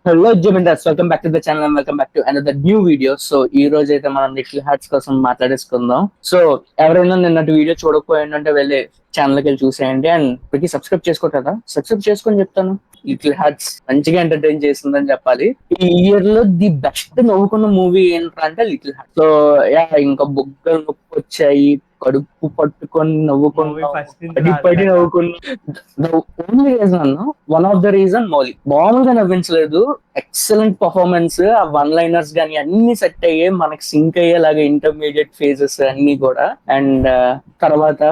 Hello జమిండర్స్, welcome back to the channel and welcome back to another new video. So ఈ రోజు అయితే మనం లిటిల్ హార్ట్స్ కోసం మాట్లాడేసుకుందాం. సో ఎవరైనా నిన్నటి వీడియో చూడకపోయిందంటే వెళ్ళి ఛానల్ కి వెళ్ళి చూసేయండి. అండ్ ప్రతి సబ్స్క్రైబ్ చేసుకోవట్లేదా? సబ్స్క్రైబ్ చేసుకొని చెప్తాను. లిటిల్ హార్ట్స్ మంచిగా ఎంటర్టైన్ చేస్తుందని చెప్పాలి. ఈ ఇయర్ లో ది బెస్ట్ నవ్వుకున్న మూవీ ఏంటంటే లిటిల్ హార్ట్. సో ఇంకా బుగ్గలు నొప్పి వచ్చాయి, కడుపు పట్టుకొని నవ్వుకున్నాం, పడి పడి నవ్వుకున్నాం. Only reason, one of the reason Mouli మామూలుగా నవ్వించలేదు. ఎక్సలెంట్ పర్ఫార్మెన్స్, ఆ వన్ లైనర్స్ గానీ అన్ని సెట్ అయ్యే మనకి సింక్ అయ్యేలాగా ఇంటర్మీడియట్ ఫేజెస్ అన్ని కూడా. అండ్ తర్వాత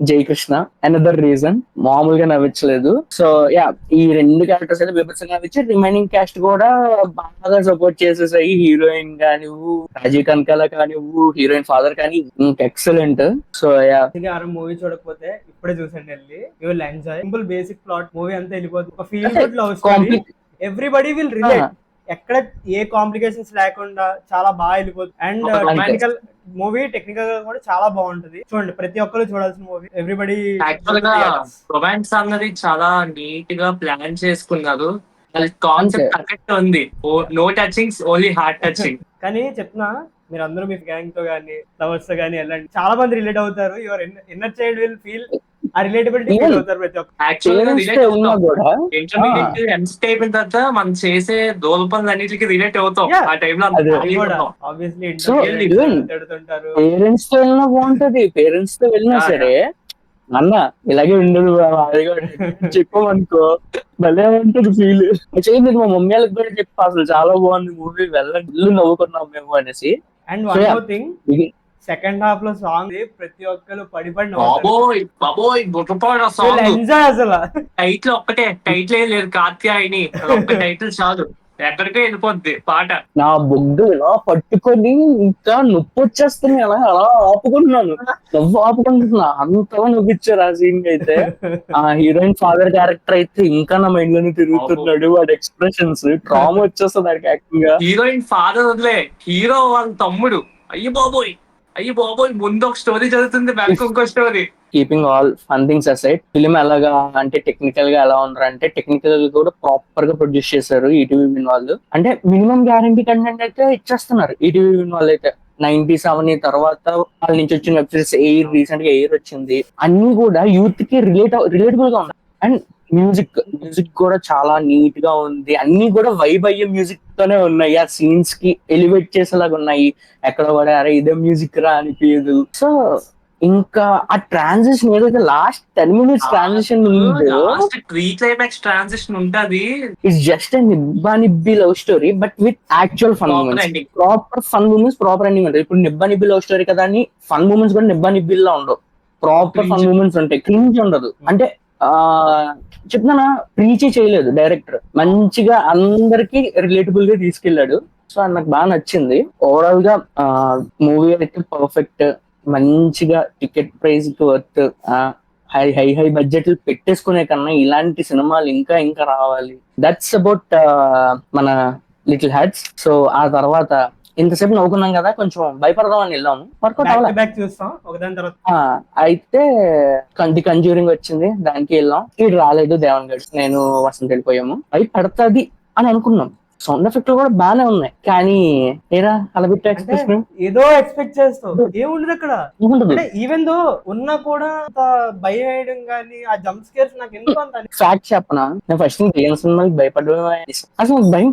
జయకృష్ణ అనదర్ రీజన్, మామూలుగా నవ్వించలేదు. సో యా, ఈ రెండు క్యారెక్టర్స్ అయితే బీభత్సంగా నవ్వించి, రిమైనింగ్ క్యాస్ట్ కూడా బాగా సపోర్ట్ చేసేసాయి. హీరోయిన్ కానివ్వు, రాజీవ్ కనకాల కానివ్వు, హీరోయిన్ ఫాదర్ కానీ ఇంకా ఎక్సలెంట్. సో యా, మూవీ చూడకపోతే ఇప్పుడే చూసండి వెళ్ళి, you will enjoy. Simple basic plot, movie అంతా వెళ్ళిపోతుంది. ఒక feel good love story, everybody will relate. ఎక్కడ ఏ కాంప్లికేషన్స్ లేకుండా చాలా బాగా వెళ్ళిపోతుంది. అండ్ టెక్నికల్ మూవీ, టెక్నికల్ గా కూడా చాలా బాగుంటది. చూడండి, ప్రతి ఒక్కరు చూడాల్సిన మూవీ. ఎవ్రీబడి రొమాన్స్ అన్నది చాలా నీట్ గా ప్లాన్ చేసుకున్నారు. కాన్సెప్ట్ కరెక్ట్ ఉంది. No touchings, only heart touching. కానీ చెప్తున్నా, మీరు అందరూ మీ గ్యాంగ్ తో గానీ లవర్స్ తో గానీ వెళ్ళండి, చాలా మంది రిలేట్ అవుతారు. Your inner child will feel ఆ రిలేటబిలిటీ ఫీల్ అవుతారు ప్రతి ఒక్కరు. ఇంటర్మీడియట్ ఎంసెట్ అయిపోయిన తర్వాత మనం చేసే దోల పనులు అన్నిటికి రిలేట్ అవుతాం ఆ టైంలో. ఆబ్వియస్లీ తిడుతుంటారు. పేరెంట్స్ తో వెళ్ళినా బాగుంటది, పేరెంట్స్ తో వెళ్ళినా సరే అన్న ఇలాగే ఉండదు చెప్పమనుకో, భలే ఉంటుంది ఫీల్. చేయండి, మా మమ్మీ వాళ్ళకి కూడా చెప్పా, అసలు చాలా బాగుంది మూవీ, వెళ్ళండి, ఇల్లు నవ్వుకున్నాం మేము అనేసి. And one more thing, second half లో సాంగ్ ప్రతి ఒక్కరు పడి పడి ఎంజాయ్. అసలు టైటిల్ ఒక్కటే, టైటిల్ ఏం లేదు, కాత్యాయని ఒక్క టైటిల్ చాలు, ఎక్కడికే వెళ్ళిపోద్ది పాట. నా బుగ్గు ఇలా పట్టుకొని ఇంకా నొప్పి వచ్చేస్తుంది, అలా అలా ఆపుకుంటున్నాను, నవ్వు ఆపుకుంటున్నా, అంతగా నవ్విచ్చారు ఆ సీన్ అయితే. ఆ హీరోయిన్ ఫాదర్ క్యారెక్టర్ అయితే ఇంకా నా మైండ్ లోనే తిరుగుతున్నాడు, వాడి ఎక్స్ప్రెషన్స్, ట్రామా వచ్చేస్తుంది వాడికి యాక్టింగ్ గా. హీరోయిన్ ఫాదర్ వదిలే, హీరో వాళ్ళ తమ్ముడు, అయ్యి బాబోయ్ ముందు ఒక స్టోరీ జరుగుతుంది, వెనక ఇంకో story. Keeping all fun things aside, film ఎలాగా అంటే టెక్నికల్ గా ఎలా ఉన్నారంటే, టెక్నికల్ కూడా ప్రాపర్ గా ప్రొడ్యూస్ చేశారు ఈటీవీ విన్ వాళ్ళు. అంటే మినిమం గ్యారంటీ కంటెంట్ అయితే ఇచ్చేస్తున్నారు ఈటీవీ విన్ వాళ్ళు అయితే. 90s అవని తర్వాత వాళ్ళ నుంచి వచ్చిన వెబ్ సిరీస్, రీసెంట్ గా ఎయిర్ వచ్చింది, అన్ని కూడా యూత్ కి రిలేటబుల్ గా ఉన్నాయి. అండ్ మ్యూజిక్ కూడా చాలా నీట్ గా ఉంది, అన్ని కూడా వైబ్ అయ్యే మ్యూజిక్ తోనే ఉన్నాయి, ఆ సీన్స్ కి ఎలివేట్ చేసేలాగా ఉన్నాయి. ఎక్కడ కూడా అరే ఇదే మ్యూజిక్ రా అనిపించదు. సో ఇంకా ఆ ట్రాన్సిషన్ ఏదైతే లాస్ట్ 10 minutes ట్రాన్సిషన్ ఉందో, క్లైమాక్స్ ట్రాన్సిషన్ ఉంటది. ఇట్స్ జస్ట్ నిబ్బా నిబ్బి love story but with actual fun moments, proper fun moments, proper ending ఉంటుంది. ఇప్పుడు నిబ్బా నిబ్బి లవ్ స్టోరీ కదా అని ఫన్ మూమెంట్స్ కూడా నిబ్బా నిబ్బిల్లా ఉండవు, ప్రాపర్ ఫన్ మూమెంట్స్ ఉంటాయి, క్రింజ్ ఉండదు. అంటే చెప్తున్నా, ప్రీచ్ చేయలేదు డైరెక్టర్, మంచిగా అందరికి రిలేటబుల్ గా తీసుకెళ్లాడు. సో అది నాకు బాగా నచ్చింది. ఓవరాల్ గా మూవీ అయితే పర్ఫెక్ట్, మంచిగా టికెట్ ప్రైస్ కి వర్త్. హై బడ్జెట్లు పెట్టేసుకునే కన్నా ఇలాంటి సినిమాలు ఇంకా ఇంకా రావాలి. దట్స్ అబౌట్ మన లిటిల్ హార్ట్స్. సో ఆ తర్వాత ఇంతసేపు నవ్వుకున్నాం కదా, కొంచెం భయపడదాం అని వెళ్ళాము, వర్కౌట్ అయితే ది కంజ్యూరింగ్ వచ్చింది, దానికి వెళ్ళాం. ఇది రాలేదు, దేవన్ గడ్ నేను వసంత్ వెళ్ళిపోయాము. భయపడుతుంది అని అనుకున్నాం, సౌండ్ ఎఫెక్ట్ కూడా బాగానే ఉన్నాయి, కానీ ఏరా అలా పెట్టే ఎక్స్ప్రెషన్ ఏదో ఎక్స్పెక్ట్ చేస్తావు, ఏముండదు అక్కడ. ఈవెన్ దో ఉన్నా కూడా భయం వేయడం కానీ ఆ జంప్ స్కేర్స్ నాకు ఎందుకు అంత. ఫ్యాక్ట్ చెప్పనా, నేను ఫస్ట్ దెయ్యం సినిమాకి భయపడమే, అసలు భయం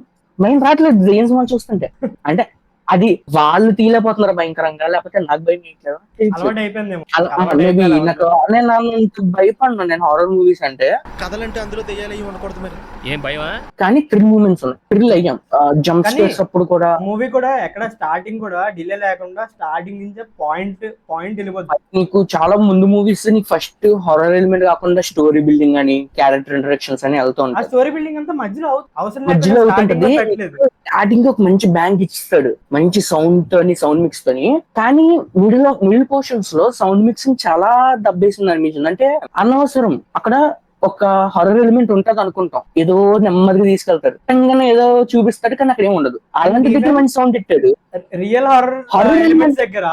రావట్లేదు దెయ్యం సినిమా చూస్తుంటే. అంటే అది వాళ్ళు తీయలేకపోతున్నారు భయంకరంగా, లేకపోతే నాకు భయం వేయట్లేదు, నేను భయపడను. నేను హారర్ మూవీస్ అంటే కథలంటే అందులో దెయ్యాలు ఉండకూడదు, మరి ఏం భయమా, కానీ థ్రిల్ మూమెంట్స్ ఉన్నాయి, థ్రిల్ అయ్యాం. జంప్ స్కేర్స్ అప్పుడు కూడా మూవీ కూడా ఎక్కడ స్టార్టింగ్ కూడా డిలే లేకుండా స్టార్టింగ్ నుంచి పాయింట్ వెళ్ళిపోతుంది. నీకు చాలా ముందు మూవీస్ నీకు ఫస్ట్ హారర్ ఎలిమెంట్ కాకుండా స్టోరీ బిల్డింగ్ అని, క్యారెక్టర్ ఇంట్రడక్షన్స్ అని వెళ్తూ ఉంటాయి. స్టోరీ బిల్డింగ్ అంతా మధ్యలో అవుతుంటది. స్టార్టింగ్ ఒక మంచి బ్యాంక్ ఇస్తాడు, మంచి సౌండ్ తోని, సౌండ్ మిక్స్ తోని, కానీ మిడిల్ పోర్షన్స్ లో సౌండ్ మిక్సింగ్ చాలా దబ్బేసింది అనిపించింది. అంటే అనవసరం. అక్కడ ఒక హారర్ ఎలిమెంట్ ఉంటది అనుకుంటాం, ఏదో నెమ్మదిగా తీసుకెళ్తాడు, కానీ ఏదో చూపిస్తాడు కానీ అక్కడ ఏమి ఉండదు. అలాంటి దగ్గర మంచి సౌండ్ ఇట్టాడు. రియల్ హారర్ Horror ఎలిమెంట్స్ దగ్గర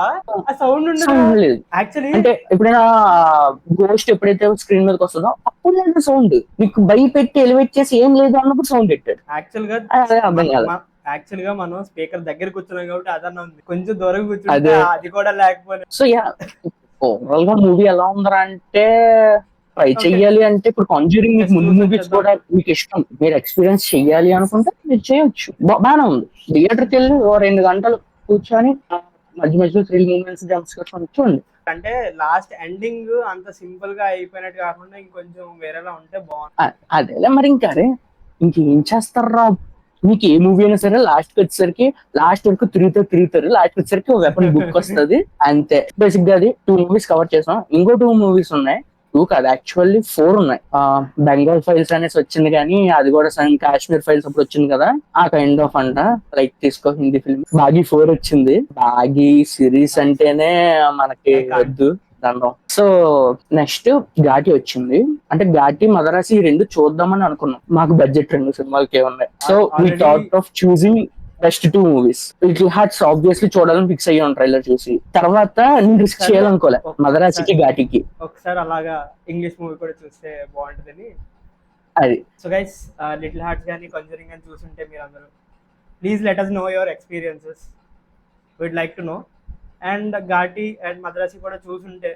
ఆ సౌండ్ ఉండదు సౌండ్ లేదు. యాక్చువల్లీ. అంటే ఎప్పుడైనా గోస్ట్ ఎప్పుడైతే స్క్రీన్ మీదకి వస్తుందో అప్పుడు లేదు సౌండ్, మీకు భయపెట్టి ఎలివేట్ చేసి ఏం లేదు అన్నప్పుడు సౌండ్ పెట్టాడు. అదే అర్థం కాదు. యాక్చువల్ గా మనం స్పీకర్ దగ్గర కూర్చున్నాం కాబట్టి అదన్నా ఉంది, కొంచెం దూరం కూర్చుంటే అది కూడా లేకపోయినా. సో యా, ఓవరాల్ గా మూవీ ఎలా ఉందరా అంటే, ట్రై చెయ్యాలి అంటే ఇప్పుడు కాంజ్యూరింగ్ మీకు ముందు మూవీస్ కూడా మీకు ఇష్టం, మీరు ఎక్స్పీరియన్స్ చెయ్యాలి అనుకుంటే మీరు చేయొచ్చు, బాగానే ఉంది. థియేటర్కి వెళ్ళి 2 గంటలు కూర్చొని మధ్య మధ్యలో థ్రిల్ మూమెంట్స్ జంప్స్ చూడండి. అంటే లాస్ట్ ఎండింగ్ అంత సింపుల్ గా అయిపోయినట్టు కాకుండా ఇంకొంచెం వేరేలా ఉంటే బాగుంది. అదేలే మరి ఇంకా అరే ఇంకేం చేస్తారా, మీకు ఏ మూవీ అయినా సరే లాస్ట్ వచ్చేసరికి లాస్ట్ వరకు తిరుగుతారు, లాస్ట్ వచ్చేసరికి ఒక వెపన్ బుక్ వస్తుంది అంతే. బేసిక్ గా అది 2 మూవీస్ కవర్ చేసాం, ఇంకో 2 మూవీస్ ఉన్నాయి, 2 కాదు యాక్చువల్లీ 4 ఉన్నాయి. బెంగాల్ ఫైల్స్ అనేసి వచ్చింది, కానీ అది కూడా కాశ్మీర్ ఫైల్స్ అప్పుడు వచ్చింది కదా, ఆ కైండ్ ఆఫ్ అంట లైక్ తీసుకో. హిందీ ఫిల్మ్ బాగీ 4 వచ్చింది. బాగీ సిరీస్ అంటేనే మనకి వద్దు దండం. సో నెక్స్ట్ ఘాటి వచ్చింది, అంటే ఘాటి మదరాసి 2 చూద్దామని అనుకున్నాం, మాకు బడ్జెట్ 2 సినిమాలకే ఉన్నాయి. So we thought of choosing best 2 movies. Little hearts obviously చూడాలని ఫిక్స్ అయ్యాం ట్రైలర్ చూసి. తర్వాత నేను రిస్క్ చేయాలనుకోలే మదరాసికి ఘాటికి. ఒకసారి అలాగా ఇంగ్లీష్ మూవీ కూడా చూస్తే బాగుంటుందని అది. సో గైస్, లిటిల్ హార్ట్స్ కానీ కాంజరింగ్ కానీ చూసుంటే మీరు అందరూ please let us know your experiences, we'd like to know. And Ghaati and Madharaasi కూడా చూసుంటే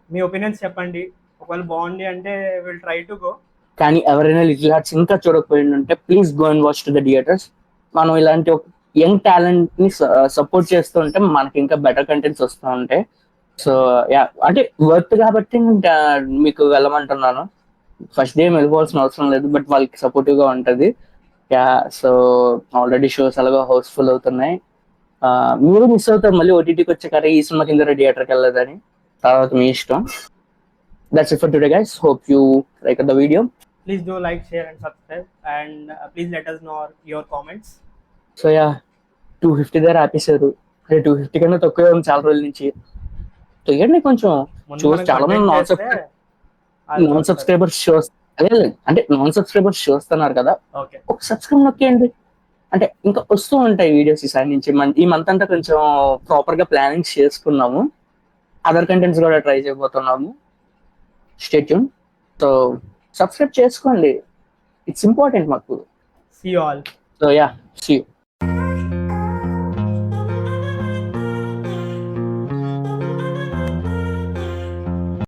మీ ఒపీనియన్స్ చెప్పండి, ఒకవేళ బాగుంది అంటే విల్ ట్రై టు గో. కానీ ఎవరైనా లిటిల్ హార్ట్స్ ఇంకా చూడకపోయింది ఉంటే please go and watch to the theatres. మనం ఇలాంటి ఒక యంగ్ టాలెంట్ ని సపోర్ట్ చేస్తూ ఉంటే మనకి ఇంకా బెటర్ కంటెంట్స్ వస్తూ ఉంటాయి. సో యా, అంటే వర్త్ కాబట్టి మీకు వెళ్ళమంటున్నాను. ఫస్ట్ డే వెళ్ళిపోవాల్సిన అవసరం లేదు, బట్ వాళ్ళకి సపోర్టివ్ గా ఉంటది. యా, సో ఆల్రెడీ షోస్ అలాగా హౌస్ఫుల్ అవుతున్నాయి. మీరు మిస్ అవుతారు మళ్ళీ ఓటీటీకి వచ్చాక ఈ సినిమా కింద థియేటర్కి వెళ్ళదని, తర్వాత మీ ఇష్టం. That's it for today, guys. Hope you like the video. Please do like, share and subscribe, and please let us know your comments. So yeah, 250 దగ్గర ఆపేశారు. 250 కన్నా తక్కువే ఉంది చాలా రోజుల నుంచి. ఇవన్నీ కొంచెం చూసి చాలా మంది నాన్ సబ్స్క్రైబర్స్ షోస్, అదే అంటే నాన్ సబ్స్క్రైబర్స్ చూస్తున్నారు కదా, ఒక సబ్స్క్రైబ్ నొక్కేయండి. అంటే ఇంకా వస్తూ ఉంటాయి వీడియోస్ ఈసారి నుంచి. ఈ మంత్ అంతా కొంచెం ప్రాపర్ గా ప్లానింగ్ చేసుకున్నాము, అదర్ కంటెంట్స్ కూడా ట్రై చేయబోతున్నాము. Stay tune. సో సబ్స్క్రైబ్ చేసుకోండి, ఇట్స్ ఇంపార్టెంట్ మాకు. See you all. So yeah, see you.